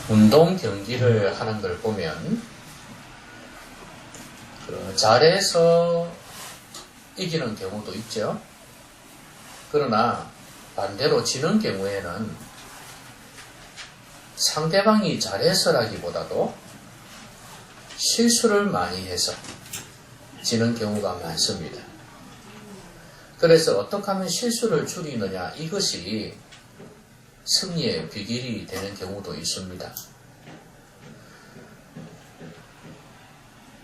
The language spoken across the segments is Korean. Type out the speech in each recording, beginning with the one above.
운동 경기를 하는 걸 보면 잘해서 이기는 경우도 있죠. 그러나 반대로 지는 경우에는 상대방이 잘해서라기보다도 실수를 많이 해서 지는 경우가 많습니다. 그래서 어떻게 하면 실수를 줄이느냐, 이것이 승리의 비결이 되는 경우도 있습니다.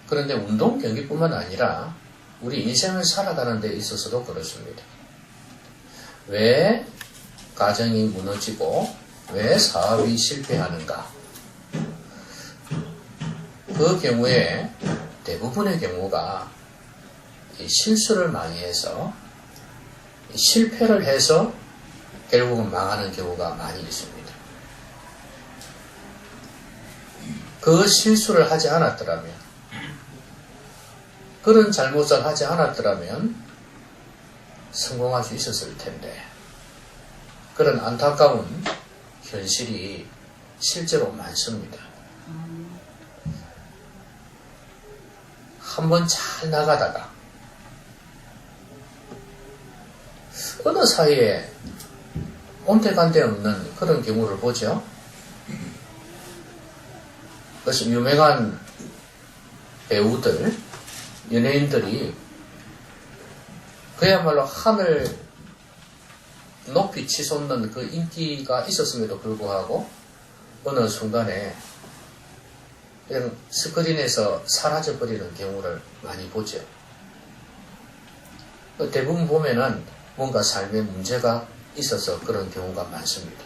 그런데 운동 경기뿐만 아니라 우리 인생을 살아가는 데 있어서도 그렇습니다. 왜 가정이 무너지고 왜 사업이 실패하는가? 그 경우에 대부분의 경우가 실수를 많이 해서 실패를 해서 결국은 망하는 경우가 많이 있습니다. 그 실수를 하지 않았더라면, 그런 잘못을 하지 않았더라면 성공할 수 있었을 텐데, 그런 안타까운 현실이 실제로 많습니다. 한번 잘 나가다가 어느 사이에 온데간데 없는 그런 경우를 보죠. 그래서 유명한 배우들, 연예인들이 그야말로 하늘 높이 치솟는 그 인기가 있었음에도 불구하고 어느 순간에 그냥 스크린에서 사라져버리는 경우를 많이 보죠. 대부분 보면은 뭔가 삶에 문제가 있어서 그런 경우가 많습니다.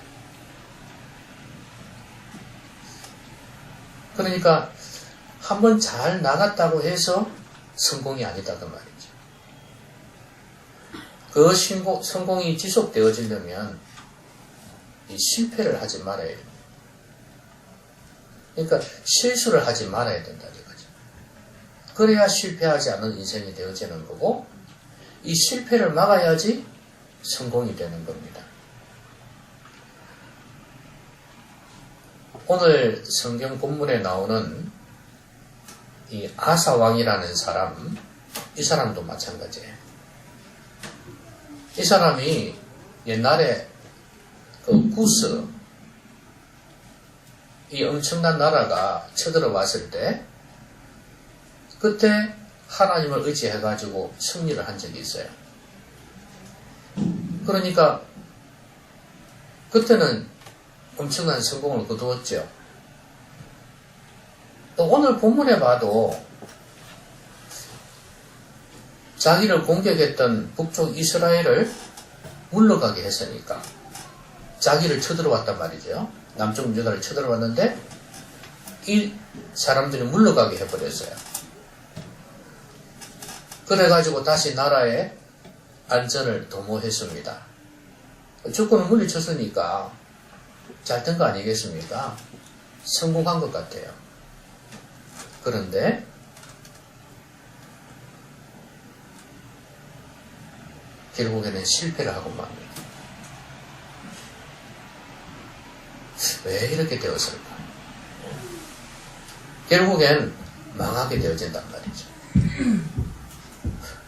그러니까 한번 잘 나갔다고 해서 성공이 아니다 그 말이죠. 그 성공이 지속되어지려면 이 실패를 하지 말아야 돼요. 그러니까 실수를 하지 말아야 된다 이거죠. 그래야 실패하지 않는 인생이 되어지는 거고, 이 실패를 막아야지 성공이 되는 겁니다. 오늘 성경 본문에 나오는 이 아사왕이라는 사람, 이 사람도 마찬가지예요. 이 사람이 옛날에 그 구스, 이 엄청난 나라가 쳐들어왔을 때 그때 하나님을 의지해가지고 승리를 한 적이 있어요. 그러니까 그때는 엄청난 성공을 거두었죠. 또 오늘 본문에 봐도 자기를 공격했던 북쪽 이스라엘을 물러가게 했으니까 자기를 쳐들어왔단 말이죠. 남쪽 유다를 쳐들어왔는데 이 사람들이 물러가게 해버렸어요. 그래가지고 다시 나라의 안전을 도모했습니다. 조건을 물리쳤으니까 잘 된 거 아니겠습니까? 성공한 것 같아요. 그런데 결국에는 실패를 하고 맙니다. 왜 이렇게 되었을까? 결국엔 망하게 되어진단 말이죠.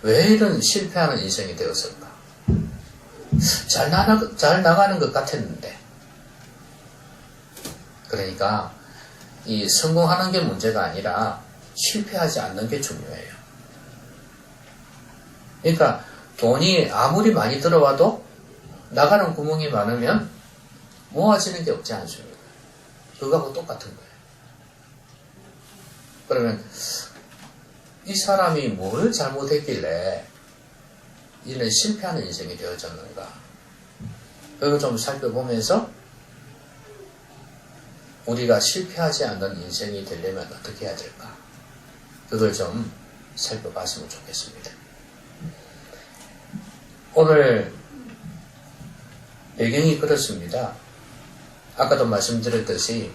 왜 이런 실패하는 인생이 되었을까? 잘 나가는 것 같았는데. 그러니까 이 성공하는 게 문제가 아니라 실패하지 않는 게 중요해요. 그러니까 돈이 아무리 많이 들어와도 나가는 구멍이 많으면 모아지는 게 없지 않습니까? 그거하고 똑같은 거예요. 그러면 이 사람이 뭘 잘못했길래 이런 실패하는 인생이 되어졌는가? 그걸 좀 살펴보면서 우리가 실패하지 않는 인생이 되려면 어떻게 해야 될까? 그걸 좀 살펴봤으면 좋겠습니다. 오늘 배경이 그렇습니다. 아까도 말씀드렸듯이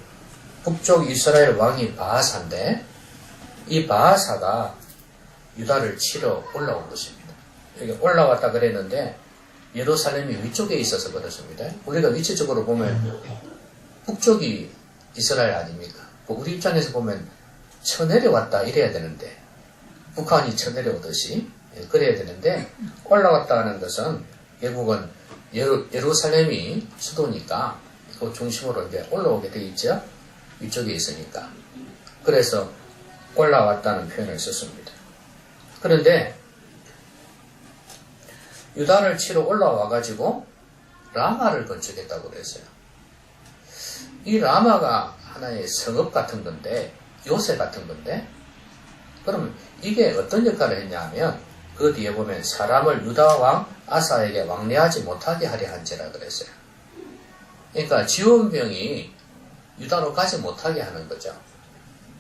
북쪽 이스라엘 왕이 바하사인데 이 바하사가 유다를 치러 올라온 것입니다. 여기 올라왔다 그랬는데 예루살렘이 위쪽에 있어서 그렇습니다. 우리가 위치적으로 보면 북쪽이 이스라엘 아닙니까? 우리 입장에서 보면 쳐내려왔다 이래야 되는데, 북한이 쳐내려오듯이 그래야 되는데, 올라왔다 하는 것은 결국은 예루살렘이 수도니까 그 중심으로 이제 올라오게 돼 있죠. 위쪽에 있으니까. 그래서 올라왔다는 표현을 썼습니다. 그런데 유다를 치러 올라와가지고 라마를 건축했다고 그랬어요. 이 라마가 하나의 성읍 같은 건데, 요새 같은 건데, 그럼 이게 어떤 역할을 했냐 하면, 그 뒤에 보면 사람을 유다 왕 아사에게 왕래하지 못하게 하려 한지라 그랬어요. 그러니까 지원병이 유다로 가지 못하게 하는 거죠.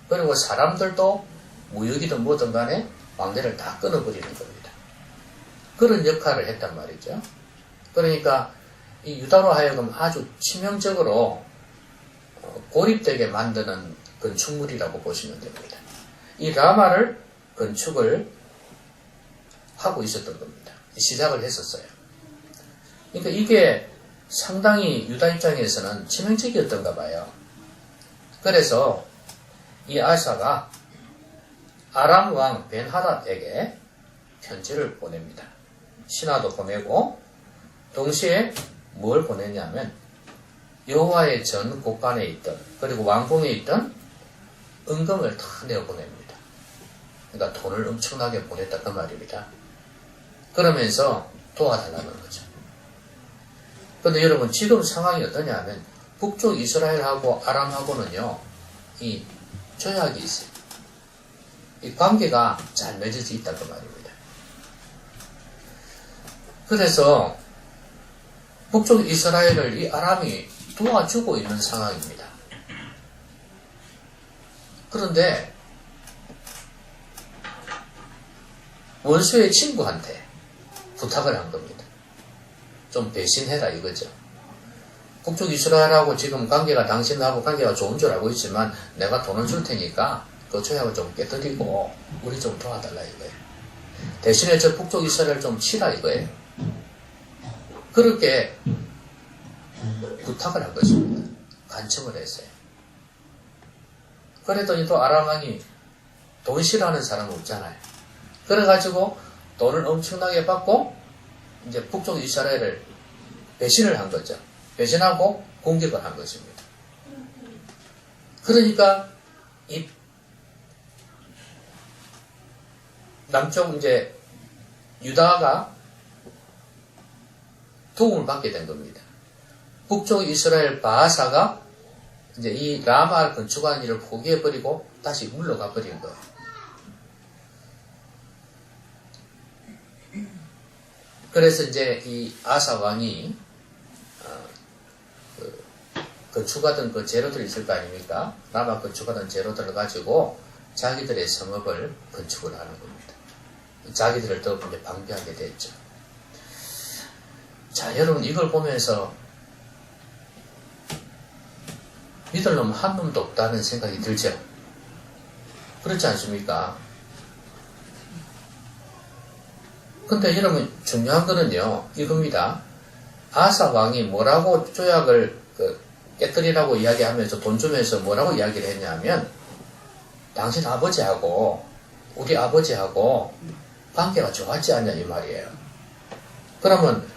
그리고 사람들도 무역이든 뭐든 간에 왕래를 다 끊어버리는 겁니다. 그런 역할을 했단 말이죠. 그러니까 이 유다로 하여금 아주 치명적으로 고립되게 만드는 건축물이라고 보시면 됩니다. 이 라마를 건축을 하고 있었던 겁니다. 시작을 했었어요. 그러니까 이게 상당히 유다 입장에서는 치명적이었던가 봐요. 그래서 이 아사가 아람 왕 벤하닷에게 편지를 보냅니다. 신하도 보내고 동시에 뭘 보냈냐면 여호와의 전 곳간에 있던, 그리고 왕궁에 있던 은금을 다 내어보냅니다. 그러니까 돈을 엄청나게 보냈다 그 말입니다. 그러면서 도와달라는 거죠. 그런데 여러분 지금 상황이 어떠냐 하면 북쪽 이스라엘하고 아람하고는요 이 조약이 있어요. 이 관계가 잘 맺어져 있다 그 말입니다. 그래서 북쪽 이스라엘을 이 아람이 도와주고 있는 상황입니다. 그런데 원수의 친구한테 부탁을 한 겁니다. 좀 배신해라 이거죠. 북쪽 이스라엘하고 지금 관계가 당신하고 관계가 좋은 줄 알고 있지만 내가 돈을 줄 테니까 그 조약을 좀 깨뜨리고 우리 좀 도와달라 이거예요. 대신에 저 북쪽 이스라엘 좀 치라 이거예요. 그렇게 부탁을 한 것입니다. 간청을 했어요. 그랬더니 또 아람 왕이 돈 싫어하는 사람은 없잖아요. 그래가지고 돈을 엄청나게 받고 이제 북쪽 이스라엘을 배신을 한 거죠. 배신하고 공격을 한 것입니다. 그러니까 이 남쪽 이제 유다가 도움을 받게 된 겁니다. 북쪽 이스라엘 바하사가 이제 이 라마를 건축하는 일을 포기해버리고 다시 물러가 버린 거예요. 그래서 이제 이 아사 왕이 건축하던 그 재료들이 있을 거 아닙니까? 라마 건축하던 재료들을 가지고 자기들의 성읍을 건축을 하는 겁니다. 자기들을 더 이제 방비하게 됐죠. 자, 여러분 이걸 보면서 믿을 놈 한 놈도 없다는 생각이 들죠. 그렇지 않습니까? 근데 여러분 중요한 거는요 이겁니다. 아사 왕이 뭐라고 조약을 깨뜨리라고 이야기하면서 돈 주면서 뭐라고 이야기를 했냐면 당신 아버지하고 우리 아버지하고 관계가 좋았지 않냐 이 말이에요. 그러면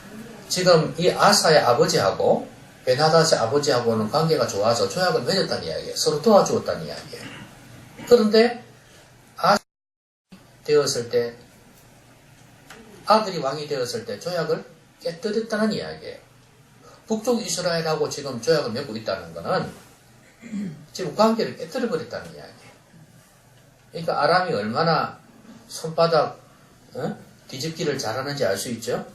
지금 이 아사의 아버지하고 베나닷의 아버지하고는 관계가 좋아서 조약을 맺었다는 이야기예요. 서로 도와주었다는 이야기예요. 그런데 아사가 되었을 때 아들이 왕이 되었을 때 조약을 깨뜨렸다는 이야기예요. 북쪽 이스라엘하고 지금 조약을 맺고 있다는 것은 지금 관계를 깨뜨려버렸다는 이야기예요. 그러니까 아람이 얼마나 손바닥 뒤집기를 잘하는지 알 수 있죠.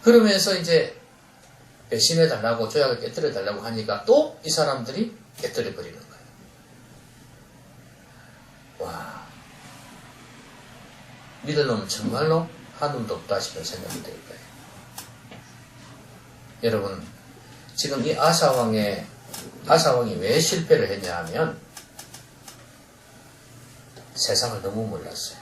그러면서 이제 배신해달라고 조약을 깨뜨려달라고 하니까 또 이 사람들이 깨뜨려버리는 거예요. 와, 믿을 놈은 정말로 한 놈도 없다 싶은 생각이 들 거예요. 여러분, 지금 이 아사왕이 왜 실패를 했냐 하면 세상을 너무 몰랐어요.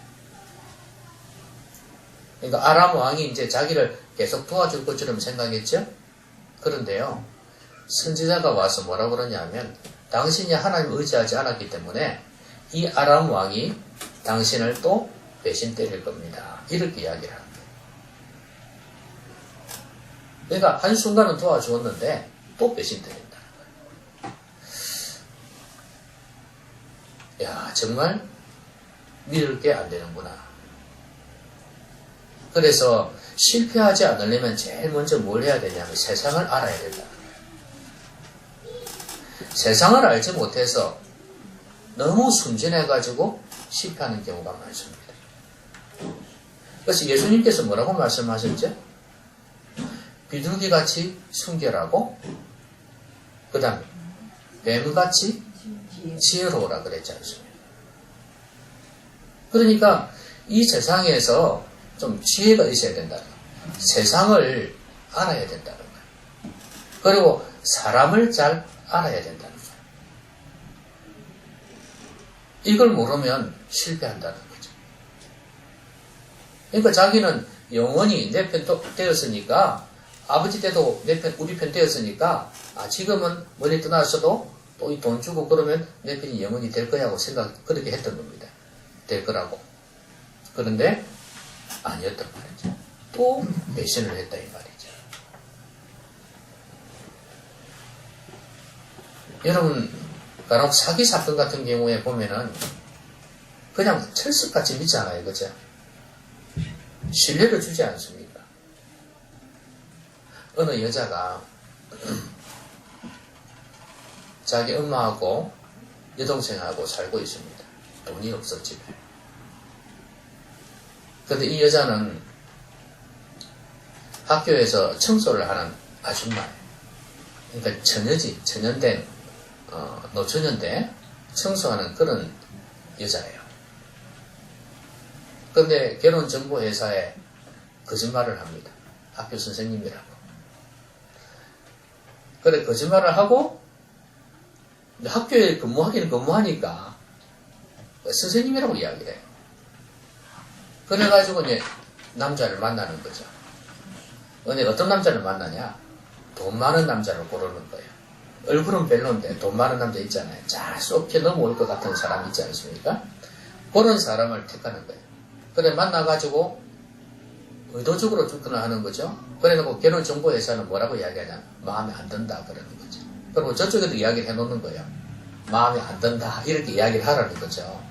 그러니까 아람 왕이 이제 자기를 계속 도와줄 것처럼 생각했죠? 그런데요, 선지자가 와서 뭐라 그러냐면 당신이 하나님을 의지하지 않았기 때문에 이 아람 왕이 당신을 또 배신 때릴 겁니다. 이렇게 이야기를 합니다. 그러니까 한순간은 도와주었는데 또 배신 때린다는 거예요. 야, 정말 믿을 게 안 되는구나. 그래서 실패하지 않으려면 제일 먼저 뭘 해야 되냐면 세상을 알아야 된다. 세상을 알지 못해서 너무 순진해가지고 실패하는 경우가 많습니다. 그래서 예수님께서 뭐라고 말씀하셨죠? 비둘기같이 순결하고 그 다음에 뱀같이 지혜로우라 그랬지 않습니까? 그러니까 이 세상에서 좀 지혜가 있어야 된다는 거예요. 세상을 알아야 된다는 거예요. 그리고 사람을 잘 알아야 된다는 거예요. 이걸 모르면 실패한다는 거죠. 그러니까 자기는 영원히 내 편 되었으니까, 아버지 때도 내 편, 우리 편 되었으니까, 지금은 멀리 떠났어도 또 이 돈 주고 그러면 내 편이 영원히 될 거야 하고 그렇게 했던 겁니다. 될 거라고. 그런데 아니었단 말이죠. 또 배신을 했다 이 말이죠. 여러분, 간혹 사기 사건 같은 경우에 보면은 그냥 철석같이 믿잖아요. 그죠? 신뢰를 주지 않습니까? 어느 여자가 자기 엄마하고 여동생하고 살고 있습니다. 돈이 없어 집에. 그런데 이 여자는 학교에서 청소를 하는 아줌마예요. 그러니까 전년된 노처녀인데 청소하는 그런 여자예요. 그런데 결혼정보회사에 거짓말을 합니다. 학교 선생님이라고. 그래 거짓말을 하고 학교에 근무하기는 근무하니까 선생님이라고 이야기를 해요. 그래가지고 이제 남자를 만나는 거죠. 근데 어떤 남자를 만나냐? 돈 많은 남자를 고르는 거예요. 얼굴은 별론데 돈 많은 남자 있잖아요. 잘 쏙게 넘어올 것 같은 사람 있지 않습니까? 그런 사람을 택하는 거예요. 그래 만나가지고 의도적으로 접근하는 거죠. 그래놓고 결혼정보회사는 뭐라고 이야기하냐? 마음에 안 든다 그러는 거죠. 그리고 저쪽에도 이야기를 해놓는 거예요. 마음에 안 든다 이렇게 이야기를 하라는 거죠.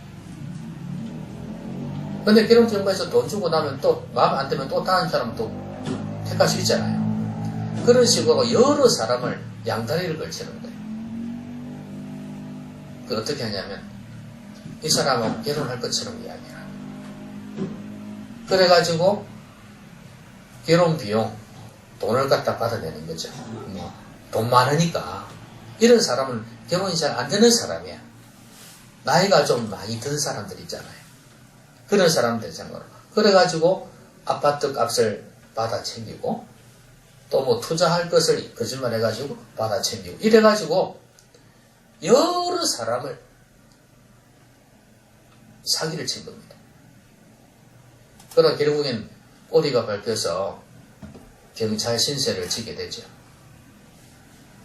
근데 결혼정보에서 돈 주고 나면 또 마음에 안 들면 또 다른 사람 또 택할 수 있잖아요. 그런 식으로 여러 사람을 양다리를 걸치는 거예요. 그 어떻게 하냐면 이 사람하고 결혼할 것처럼 이야기를 하는. 그래가지고 결혼 비용 돈을 갖다 받아내는 거죠. 돈 많으니까 이런 사람은 결혼이 잘 안 되는 사람이야. 나이가 좀 많이 든 사람들 있잖아요. 그런 사람들 생각으로. 그래가지고 아파트 값을 받아 챙기고 또 뭐 투자할 것을 거짓말 해가지고 받아 챙기고 이래가지고 여러 사람을 사기를 친 겁니다. 그러다 결국엔 꼬리가 밟혀서 경찰 신세를 지게 되죠.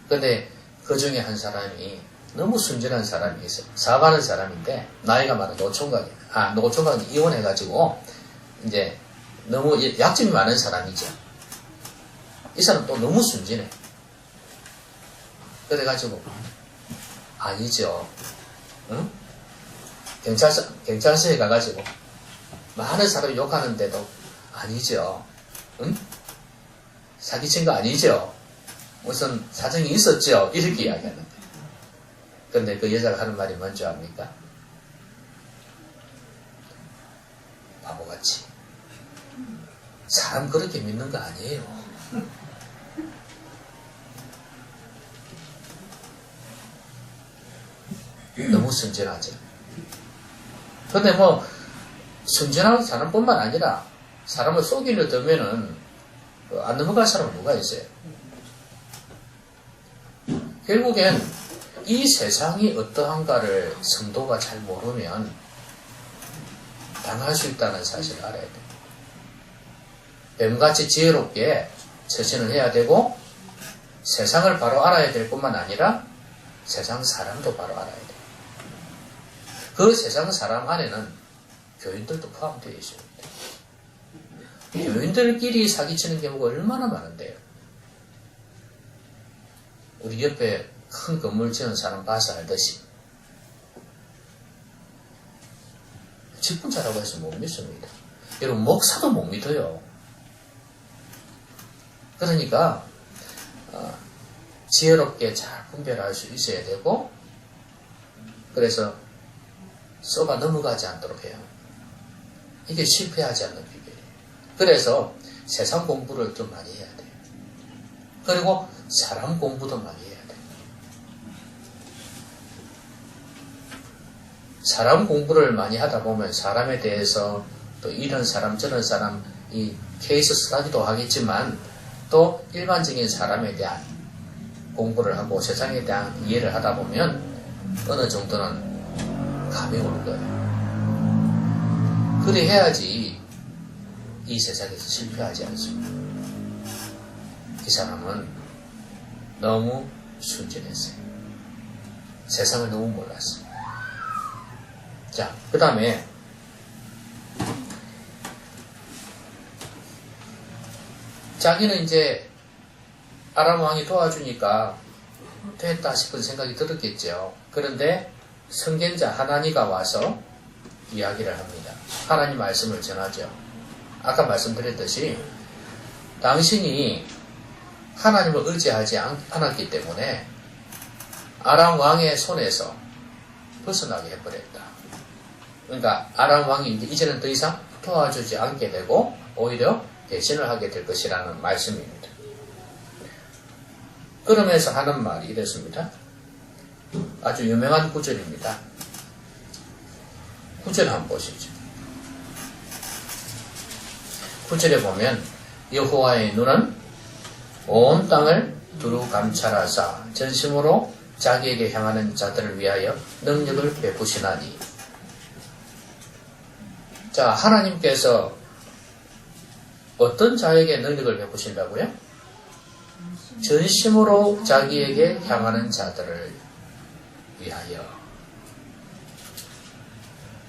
근데 그 중에 한 사람이 너무 순진한 사람이 있어요. 사업하는 사람인데 나이가 많은 노총각이 이혼해가지고 이제 너무 약점이 많은 사람이죠. 이 사람 또 너무 순진해. 그래가지고 아니죠. 응? 경찰서에 가가지고 많은 사람이 욕하는데도 아니죠. 응? 사기친 거 아니죠. 무슨 사정이 있었죠. 이렇게 이야기하는 거예요. 근데 그 여자가 하는 말이 뭔지 압니까? 바보같이. 사람 그렇게 믿는 거 아니에요. 너무 순진하죠. 근데 뭐 순진한 사람뿐만 아니라 사람을 속이려 들면은 안 넘어갈 사람은 누가 있어요? 결국엔 이 세상이 어떠한가를 성도가 잘 모르면 당할 수 있다는 사실을 알아야 돼요. 뱀같이 지혜롭게 처신을 해야 되고 세상을 바로 알아야 될 뿐만 아니라 세상 사람도 바로 알아야 돼요. 그 세상 사람 안에는 교인들도 포함되어 있습니다. 교인들끼리 사기치는 경우가 얼마나 많은데요. 우리 옆에 큰 건물 지은 사람 봐서 알듯이 직분자라고 해서 못 믿습니다. 여러분 목사도 못 믿어요. 그러니까 지혜롭게 잘 분별할 수 있어야 되고 그래서 쏘가 넘어가지 않도록 해요. 이게 실패하지 않는 비결이에요. 그래서 세상 공부를 좀 많이 해야 돼요. 그리고 사람 공부도 많이 해야 돼요. 사람 공부를 많이 하다 보면 사람에 대해서 또 이런 사람 저런 사람 이 케이스 스터디도 하겠지만 또 일반적인 사람에 대한 공부를 하고 세상에 대한 이해를 하다 보면 어느 정도는 감이 오는 거예요. 그래 해야지 이 세상에서 실패하지 않습니다. 이 사람은 너무 순진했어요. 세상을 너무 몰랐어요. 자, 그 다음에 자기는 이제 아람 왕이 도와주니까 됐다 싶은 생각이 들었겠죠. 그런데 선견자 하나니가 와서 이야기를 합니다. 하나님 말씀을 전하죠. 아까 말씀드렸듯이 당신이 하나님을 의지하지 않았기 때문에 아람 왕의 손에서 벗어나게 해버렸다. 그러니까 아람 왕이 이제는 더 이상 도와주지 않게 되고 오히려 배신을 하게 될 것이라는 말씀입니다. 그러면서 하는 말이 이렇습니다. 아주 유명한 구절입니다. 구절 한번 보시죠. 구절에 보면 여호와의 눈은 온 땅을 두루 감찰하사 전심으로 자기에게 향하는 자들을 위하여 능력을 베푸시나니. 자, 하나님께서 어떤 자에게 능력을 베푸신다고요? 전심으로 자기에게 향하는 자들을 위하여.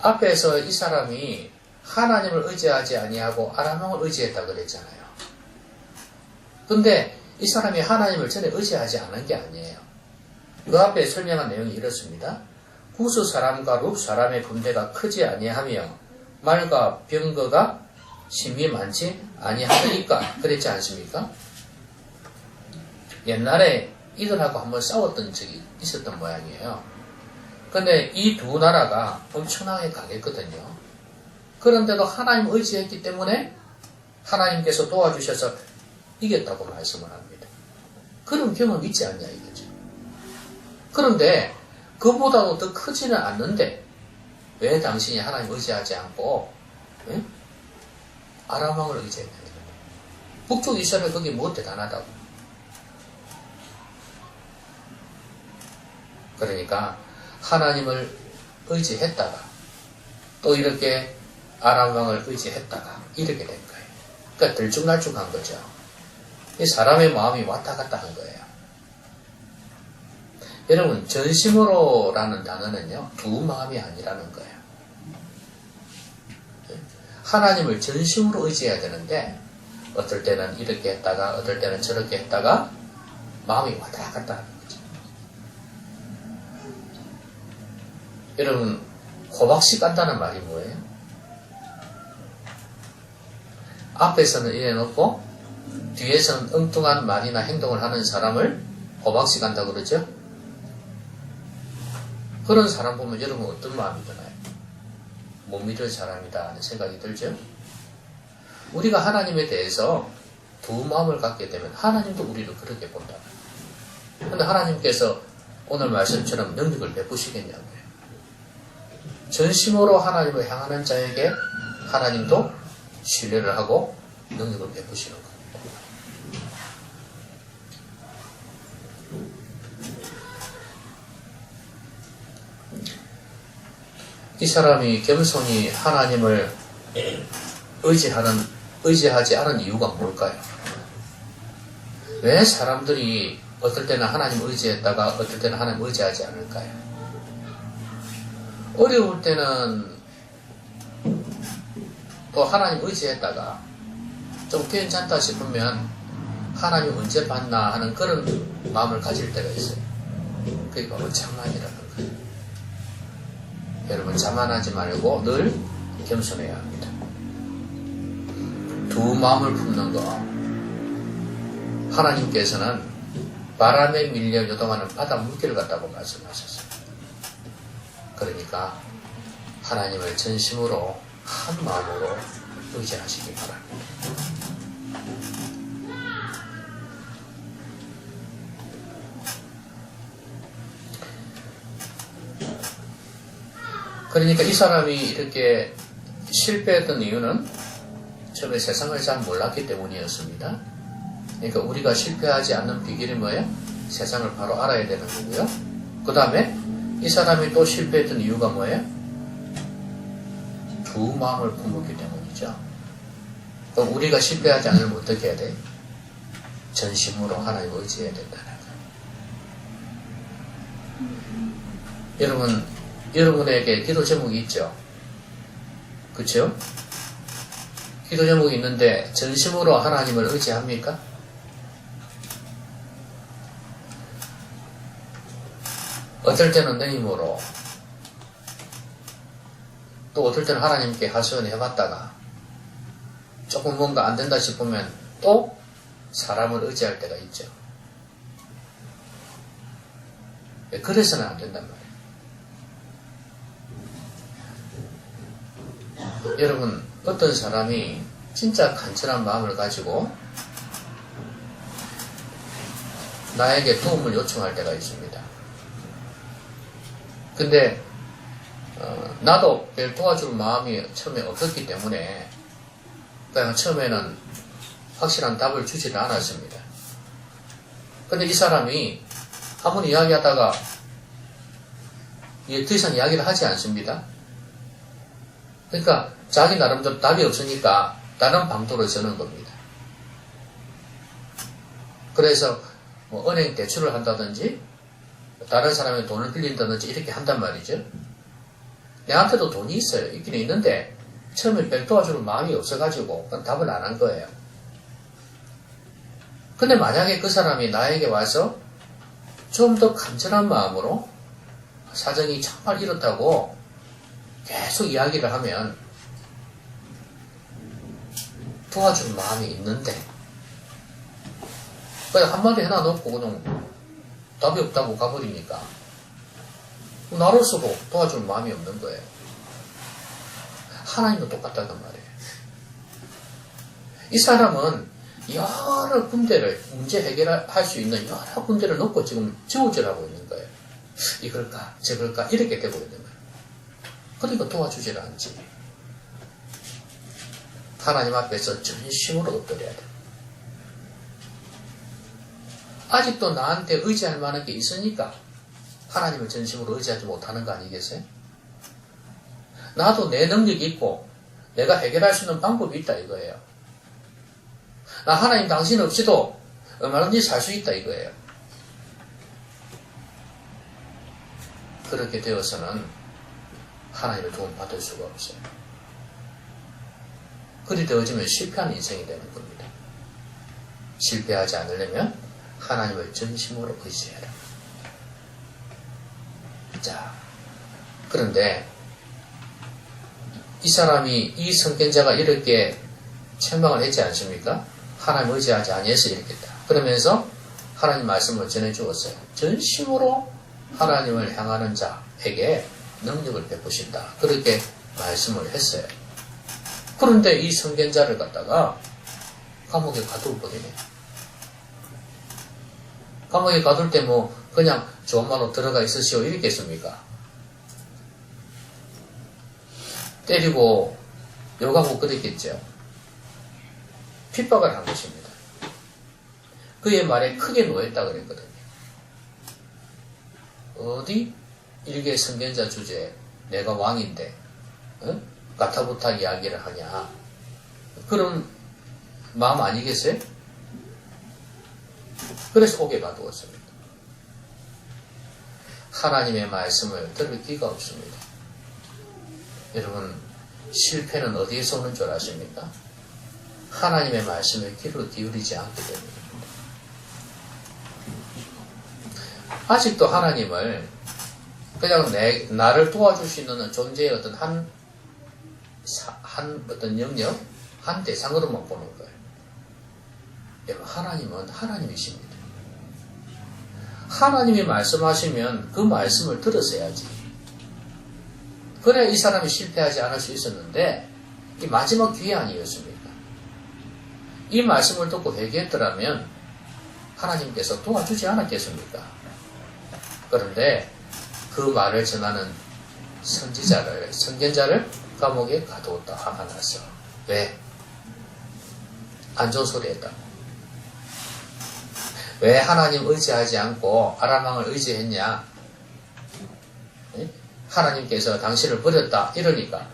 앞에서 이 사람이 하나님을 의지하지 아니하고 아람 왕을 의지했다 그랬잖아요. 근데 이 사람이 하나님을 전에 의지하지 않은 게 아니에요. 그 앞에 설명한 내용이 이렇습니다. 구스 사람과 룹 사람의 군대가 크지 아니하며 말과 병거가 심히 많지 아니하니까 그랬지 않습니까? 옛날에 이들하고 한번 싸웠던 적이 있었던 모양이에요. 근데 이 두 나라가 엄청나게 강했거든요. 그런데도 하나님 의지했기 때문에 하나님께서 도와주셔서 이겼다고 말씀을 합니다. 그런 경험 있지 않냐 이거죠. 그런데 그보다도 더 크지는 않는데 왜 당신이 하나님 의지하지 않고 아람 왕을 의지했냐. 북쪽 이스라엘 거기 뭐 대단하다고. 그러니까 하나님을 의지했다가 또 이렇게 아람 왕을 의지했다가 이렇게 된 거예요. 그러니까 들쭉날쭉한 거죠. 이 사람의 마음이 왔다 갔다 한 거예요. 여러분 전심으로라는 단어는요 두 마음이 아니라는 거예요. 하나님을 전심으로 의지해야 되는데 어떨 때는 이렇게 했다가 어떨 때는 저렇게 했다가 마음이 왔다 갔다 하는 거죠. 여러분 호박씨 깐다는 말이 뭐예요? 앞에서는 이래 놓고 뒤에서는 엉뚱한 말이나 행동을 하는 사람을 호박씨 간다고 그러죠? 그런 사람 보면 여러분 어떤 마음이 드나요? 못 믿을 사람이다 하는 생각이 들죠? 우리가 하나님에 대해서 두 마음을 갖게 되면 하나님도 우리를 그렇게 본다. 그런데 하나님께서 오늘 말씀처럼 능력을 베푸시겠냐고요. 전심으로 하나님을 향하는 자에게 하나님도 신뢰를 하고 능력을 베푸시는 겁니다. 이 사람이 겸손히 하나님을 의지하지 않은 이유가 뭘까요? 왜 사람들이 어떨 때는 하나님 의지했다가 어떨 때는 하나님 의지하지 않을까요? 어려울 때는 또 하나님 의지했다가 좀 괜찮다 싶으면 하나님 언제 봤나 하는 그런 마음을 가질 때가 있어요. 그게 바로 자만이라는 거예요. 여러분, 자만하지 말고 늘 겸손해야 합니다. 두 마음을 품는 거. 하나님께서는 바람에 밀려 요동하는 바다 물결 같다고 말씀하셨어요. 그러니까 하나님을 전심으로 한 마음으로 의지하시기 바랍니다. 그러니까 이 사람이 이렇게 실패했던 이유는 처음에 세상을 잘 몰랐기 때문이었습니다. 그러니까 우리가 실패하지 않는 비결이 뭐예요? 세상을 바로 알아야 되는 거고요. 그 다음에 이 사람이 또 실패했던 이유가 뭐예요? 두 마음을 품었기 때문이죠. 그럼 우리가 실패하지 않으면 어떻게 해야 돼? 전심으로 하나님을 의지해야 된다는 거예요. 여러분에게 기도 제목이 있죠? 그쵸? 기도 제목이 있는데 전심으로 하나님을 의지합니까? 어떨 때는 내 힘으로, 또 어떨 때는 하나님께 하소연 해봤다가 조금 뭔가 안 된다 싶으면 또 사람을 의지할 때가 있죠. 그래서는 안 된단 말이에요. 여러분, 어떤 사람이 진짜 간절한 마음을 가지고 나에게 도움을 요청할 때가 있습니다. 근데 나도 별 도와줄 마음이 처음에 없었기 때문에 그냥 처음에는 확실한 답을 주지를 않았습니다. 근데 이 사람이 한번 이야기하다가 더 이상 이야기를 하지 않습니다. 그러니까 자기 나름대로 답이 없으니까 다른 방도를 저는 겁니다. 그래서 뭐 은행 대출을 한다든지 다른 사람의 돈을 빌린다든지 이렇게 한단 말이죠. 내한테도 돈이 있어요. 있긴 있는데 처음에 별 도와줄 마음이 없어가지고 답을 안 한 거예요. 근데 만약에 그 사람이 나에게 와서 좀 더 간절한 마음으로 사정이 정말 이렇다고 계속 이야기를 하면 도와줄 마음이 있는데 그냥 한마디 해놔 놓고 그냥 답이 없다고 가버리니까 나로서도 도와줄 마음이 없는 거예요. 하나님도 똑같다는 말이에요. 이 사람은 여러 군데를 문제 해결할 수 있는 여러 군데를 놓고 지금 지우질하고 있는 거예요. 이걸까 저걸까 이렇게 되고 있는 거예요. 그러니까 도와주질 않지. 하나님 앞에서 전심으로 엎드려야 돼. 아직도 나한테 의지할 만한 게 있으니까 하나님을 전심으로 의지하지 못하는 거 아니겠어요? 나도 내 능력이 있고 내가 해결할 수 있는 방법이 있다 이거예요. 나 하나님 당신 없이도 얼마든지 살 수 있다 이거예요. 그렇게 되어서는 하나님의 도움 받을 수가 없어요. 그리 되어지면 실패한 인생이 되는 겁니다. 실패하지 않으려면 하나님을 전심으로 의지해라. 자, 그런데 이 사람이, 이 선견자가 이렇게 책망을 했지 않습니까? 하나님 의지하지 아니해서 이렇겠다. 그러면서 하나님 말씀을 전해주었어요. 전심으로 하나님을 향하는 자에게 능력을 베푸신다. 그렇게 말씀을 했어요. 그런데 이 선견자를 갖다가 감옥에 가두어버리네. 감옥에 가둘 때 뭐 그냥 좋은 말로 들어가 있으시오 이랬겠습니까? 때리고 욕하고 그랬겠죠. 핍박을 한 것입니다. 그의 말에 크게 놓였다 그랬거든요. 어디 일개 선견자 주제에 내가 왕인데 가타부타 이야기를 하냐, 그런 마음 아니겠어요? 그래서 옥에 가두었습니다. 하나님의 말씀을 들을 기가 없습니다. 여러분, 실패는 어디에서 오는 줄 아십니까? 하나님의 말씀에 귀를 기울이지 않게 됩니다. 아직도 하나님을 그냥 나를 도와줄 수 있는 존재의 어떤 한 어떤 영역, 한 대상으로만 보는 거예요. 여러분, 하나님은 하나님이십니다. 하나님이 말씀하시면 그 말씀을 들으셔야지. 그래야 이 사람이 실패하지 않을 수 있었는데, 이 마지막 기회 아니었습니까? 이 말씀을 듣고 회개했더라면 하나님께서 도와주지 않았겠습니까? 그런데 그 말을 전하는 선견자를 감옥에 가두었다. 화가 났어. 왜? 안 좋은 소리 했다고. 왜 하나님 의지하지 않고 아람왕을 의지했냐? 하나님께서 당신을 버렸다. 이러니까.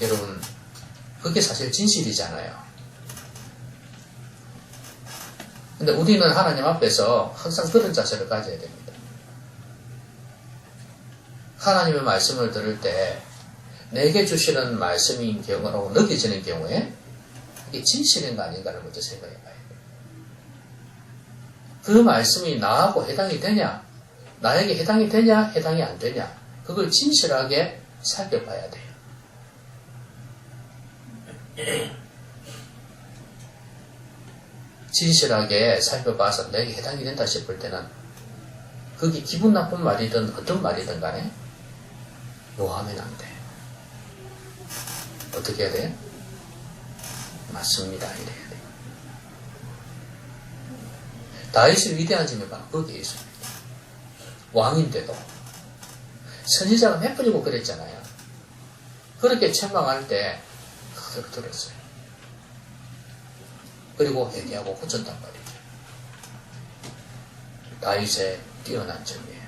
여러분, 그게 사실 진실이잖아요. 근데 우리는 하나님 앞에서 항상 그런 자세를 가져야 됩니다. 하나님의 말씀을 들을 때 내게 주시는 말씀인 경우라고 느껴지는 경우에 이게 진실인가 아닌가를 먼저 생각해 봐야 돼요. 그 말씀이 나하고 해당이 되냐, 나에게 해당이 되냐, 해당이 안 되냐, 그걸 진실하게 살펴봐야 돼요. 진실하게 살펴봐서 내게 해당이 된다 싶을 때는 그게 기분 나쁜 말이든 어떤 말이든 간에 노하면 안 돼. 어떻게 해야 돼? 맞습니다. 이래야 돼. 다윗이 위대한 점이 바로 거기에 있습니다. 왕인데도 선지자가 몇 번이고 그랬잖아요. 그렇게 책망할 때 그대로 들었어요. 그리고 회개하고 고쳤단 말이죠. 다윗의 뛰어난 점이에요.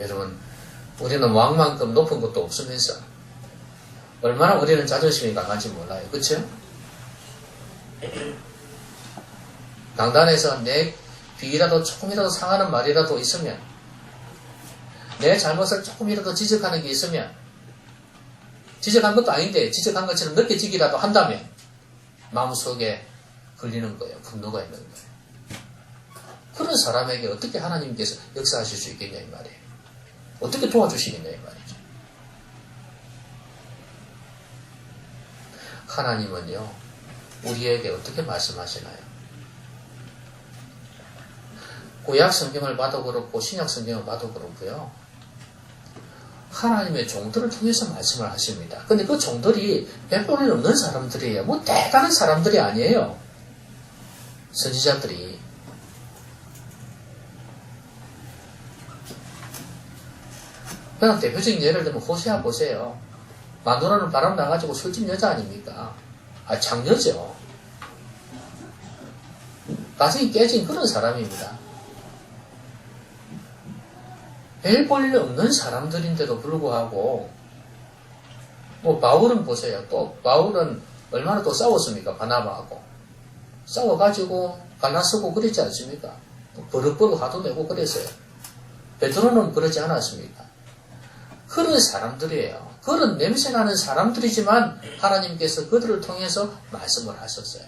여러분, 우리는 왕만큼 높은 것도 없으면서 얼마나 우리는 자존심이 강한지 몰라요. 그렇죠? 강단에서 내 비위라도 조금이라도 상하는 말이라도 있으면, 내 잘못을 조금이라도 지적하는 게 있으면, 지적한 것도 아닌데 지적한 것처럼 느껴지기라도 한다면 마음속에 걸리는 거예요. 분노가 있는 거예요. 그런 사람에게 어떻게 하나님께서 역사하실 수 있겠냐 이 말이에요. 어떻게 도와주시겠냐 이 말이죠. 하나님은요, 우리에게 어떻게 말씀하시나요? 구약 성경을 봐도 그렇고 신약 성경을 봐도 그렇고요, 하나님의 종들을 통해서 말씀을 하십니다. 근데 그 종들이 백본이 없는 사람들이에요. 뭐 대단한 사람들이 아니에요. 선지자들이. 그냥 대표적인 예를 들면 호세아 보세요. 마누라는 바람 나가지고 술집 여자 아닙니까? 장녀죠. 가정이 깨진 그런 사람입니다. 별 볼 일 없는 사람들인데도 불구하고, 뭐 바울은 보세요. 또 바울은 얼마나 또 싸웠습니까? 바나바하고 싸워가지고 갈라쓰고 그랬지 않습니까? 버럭버럭 화도 내고 그랬어요. 베드로는 그러지 않았습니까? 그런 사람들이에요. 그런 냄새나는 사람들이지만 하나님께서 그들을 통해서 말씀을 하셨어요.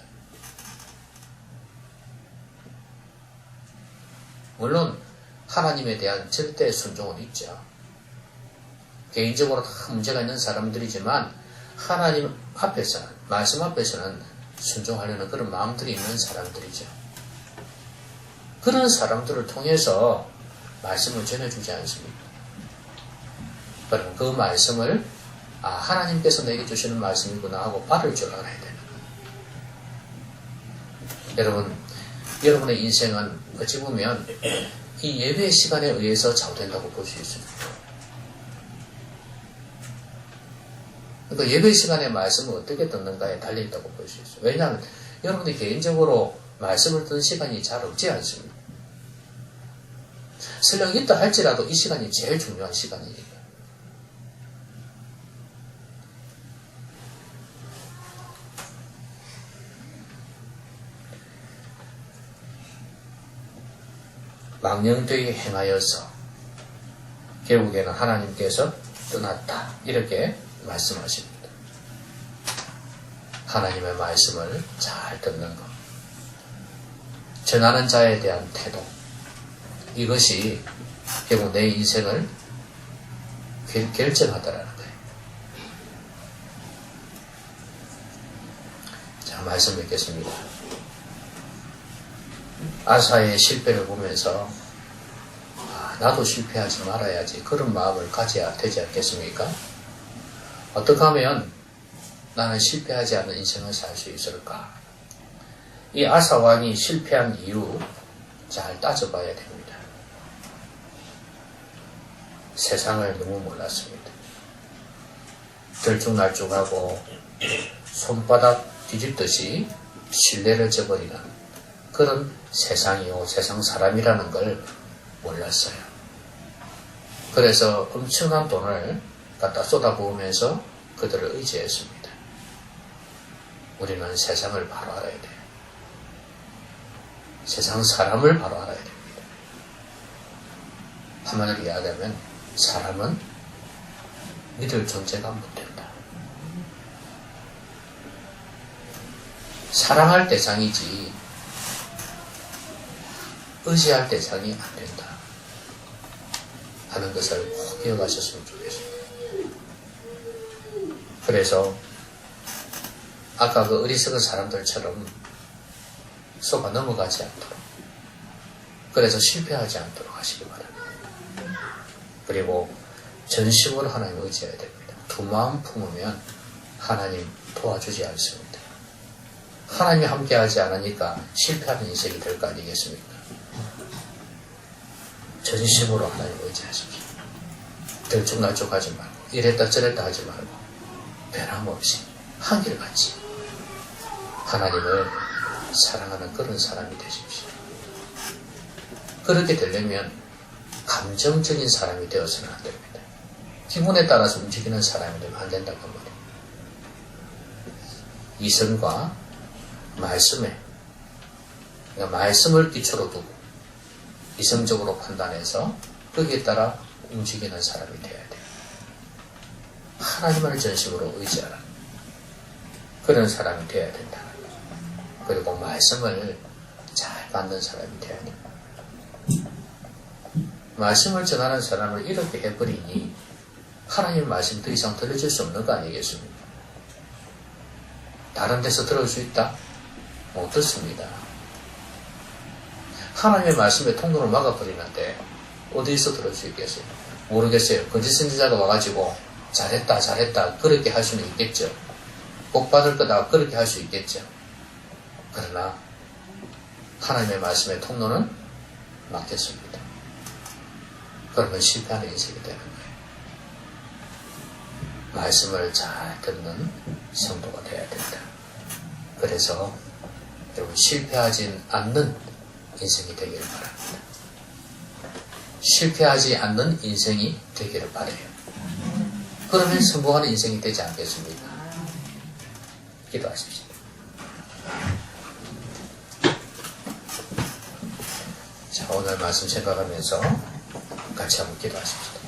물론 하나님에 대한 절대 순종은 있죠. 개인적으로 다 문제가 있는 사람들이지만 하나님 앞에서는, 말씀 앞에서는 순종하려는 그런 마음들이 있는 사람들이죠. 그런 사람들을 통해서 말씀을 전해주지 않습니까? 그럼 그 말씀을 하나님께서 내게 주시는 말씀이구나 하고 받을 줄 알아야 되는 거예요. 여러분, 여러분의 인생은 어찌 보면 이 예배의 시간에 의해서 좌우된다고 볼 수 있습니다. 그러니까 예배 시간의 말씀을 어떻게 듣는가에 달려있다고 볼 수 있어요. 왜냐하면 여러분이 개인적으로 말씀을 듣는 시간이 잘 없지 않습니까? 설령 있다 할지라도 이 시간이 제일 중요한 시간이니까. 망령되게 행하여서 결국에는 하나님께서 떠났다. 이렇게 말씀하십니다. 하나님의 말씀을 잘 듣는 것. 전하는 자에 대한 태도. 이것이 결국 내 인생을 결정하더라는 거예요. 자, 말씀 읽겠습니다. 아사의 실패를 보면서 나도 실패하지 말아야지 그런 마음을 가져야 되지 않겠습니까? 어떻게 하면 나는 실패하지 않는 인생을 살 수 있을까? 이 아사 왕이 실패한 이유 잘 따져봐야 됩니다. 세상을 너무 몰랐습니다. 들쭉날쭉하고 손바닥 뒤집듯이 신뢰를 저버리는 그런 세상이요, 세상 사람이라는 걸 몰랐어요. 그래서 엄청난 돈을 갖다 쏟아부으면서 그들을 의지했습니다. 우리는 세상을 바로 알아야 돼요. 세상 사람을 바로 알아야 됩니다. 한마디로 이야기하면 사람은 믿을 존재가 못 된다. 사랑할 대상이지 의지할 대상이 안 된다 하는 것을 꼭 기억하셨으면 좋겠습니다. 그래서 아까 그 어리석은 사람들처럼 속아 넘어가지 않도록, 그래서 실패하지 않도록 하시기 바랍니다. 그리고 전심으로 하나님 의지해야 됩니다. 두 마음 품으면 하나님 도와주지 않습니다. 하나님이 함께하지 않으니까 실패하는 인생이 될 거 아니겠습니까? 전심으로 하나님 의지하십시오. 들쭉날쭉하지 말고 이랬다 저랬다 하지 말고 변함없이 한결같이 하나님을 사랑하는 그런 사람이 되십시오. 그렇게 되려면 감정적인 사람이 되어서는 안 됩니다. 기분에 따라서 움직이는 사람이 되면 안 된다고 말입니다. 이성과 말씀에, 그러니까 말씀을 기초로 두고 이성적으로 판단해서 거기에 따라 움직이는 사람이 되어야 돼요. 하나님을 전심으로 의지하라. 그런 사람이 되어야 된다. 그리고 말씀을 잘 받는 사람이 되어야 됩니다. 말씀을 전하는 사람을 이렇게 해버리니 하나님 말씀 더 이상 들려줄 수 없는 거 아니겠습니까? 다른 데서 들을 수 있다? 못 듣습니다. 하나님의 말씀에 통로를 막아버리는데 어디서 들을 수 있겠어요? 모르겠어요. 거짓 선지자가 와가지고 잘했다 그렇게 할 수는 있겠죠. 복 받을 거다 그렇게 할 수 있겠죠. 그러나 하나님의 말씀의 통로는 막혔습니다. 그러면 실패하는 인생이 되는 거예요. 말씀을 잘 듣는 성도가 되어야 된다. 그래서 여러분 실패하지 않는 인생이 되기를 바랍니다. 실패하지 않는 인생이 되기를 바라요. 그러면 성공하는 인생이 되지 않겠습니까? 기도하십시오. 자, 오늘 말씀 생각하면서 같이 한번 기도하십시다.